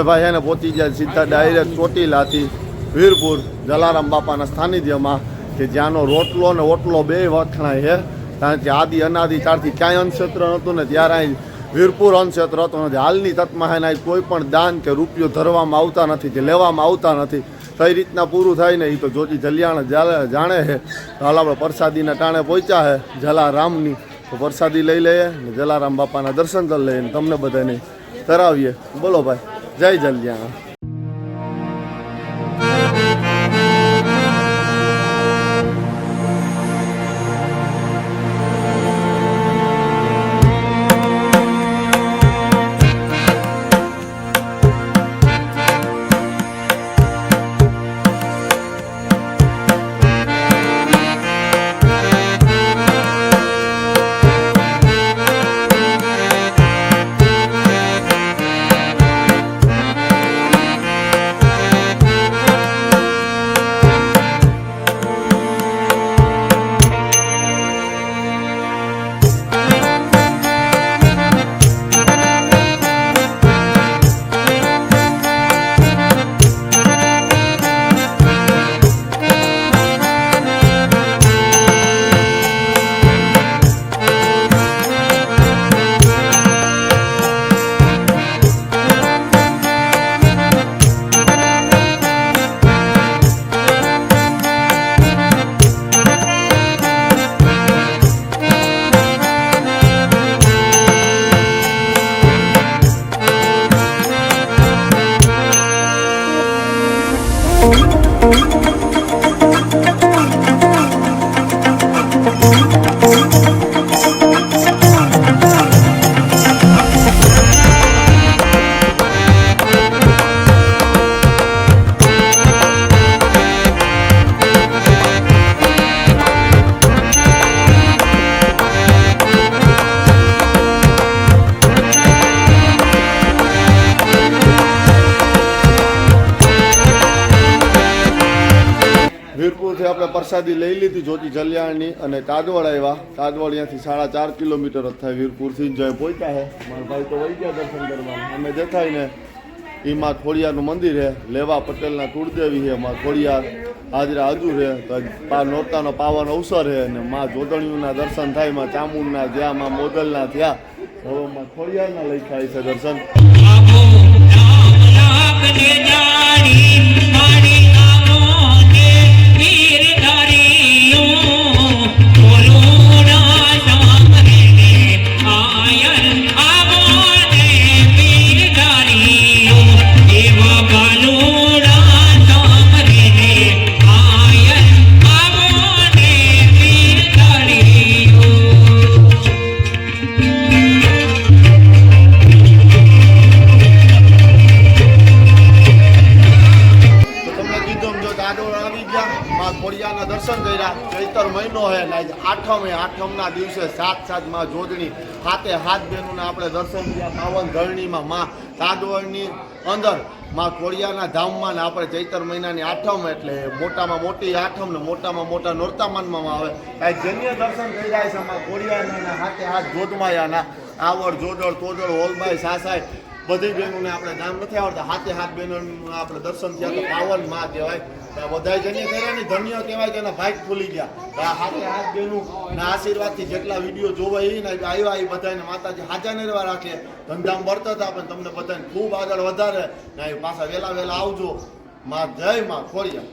અમે ભાઈ એને પહોંચી ગયા સીધા ડાયરેક્ટ ચોટીલાથી વીરપુર જલારામ બાપાના સાનિધ્યમાં કે જ્યાંનો રોટલો ને ઓટલો બે વખણાય છે. કારણ કે આદિ અનાદિ ત્યારથી ક્યાંય અન્નક્ષેત્ર નહોતું ને ત્યારે અહીં વીરપુર અન્નક્ષેત્ર હતું નથી. હાલની તકમાં એને કોઈ પણ દાન કે રૂપિયો ધરવામાં આવતા નથી કે લેવામાં આવતા નથી. કઈ રીતના પૂરું થાય ને એ તો જોજી જલિયાણ જાણે છે. તો હાલ આપણે પ્રસાદીના ટાણે પહોંચ્યા છે જલારામની, તો પ્રસાદી લઈ લઈએ ને જલારામ બાપાના દર્શન કરી લઈએ ને તમને બધાને કરાવીએ. બોલો ભાઈ, જય જલિયાણ. વીરપુરથી આપણે પ્રસાદી લઈ લીધી જોજી જલિયાણની અને તાદવડ આવ્યા. તાદવડ અહીંયાથી 4.5 કિલોમીટર જ થાય વીરપુરથી જ્યાં પહોંચ્યા છે. મારા ભાઈ તો વહી ગયા દર્શન કરવા. અમે દેખાઈને એમાં ખોડિયારનું મંદિર છે, લેવા પટેલના કુળદેવી છે માં ખોડિયાર હાજરા હજુ છે. તો નોરતાનો પાવન અવસર છે અને માં જોડણીઓના દર્શન થાય, માં ચામુંડના જ્યાં માં મોગલના થયા. હવે માં ખોડિયારના લઈ થાય છે દર્શન. ખોડિયારના દર્શન કર્યા. ચૈતર મહિનો છે ને આજે આઠમના દિવસે સાત માં જોડણી હાથે હાથ બહેનોને આપણે દર્શન કર્યા. પાવન ધરણીમાં માં તાદવડની અંદર માં ખોડિયારના ધામમાં ને આપણે ચૈતર મહિનાની આઠમ એટલે મોટામાં મોટી આઠમ ને મોટામાં મોટા નોરતા માનવામાં આવે. કાંઈ જન્ય દર્શન કર્યા છે માં ખોડિયારના હાથે હાથ જોડમાયાના આવડ જોડળ તોડળ હોલબાઈ સાસાઈ બધી બહેનોને આપણે નામ નથી આવડતા. હાથે હાથ બહેનોનું આપણે દર્શન થયા તો પાવન માં કહેવાય. બધા જન્ય કર્યા ને ધન્ય કહેવાય કે એના ભાગ ખુલી ગયા. હાથે હાથ બહેનું ના આશીર્વાદથી જેટલા વિડીયો જોવા એ ને આવ્યા એ બધાને માતાજી હાજા નિર્વા રાખે. ધંધામાં બળતા હતા પણ તમને બધાને ખૂબ આગળ વધારે ને પાછા વહેલા આવજો. માં જય માં ખોડિયાર.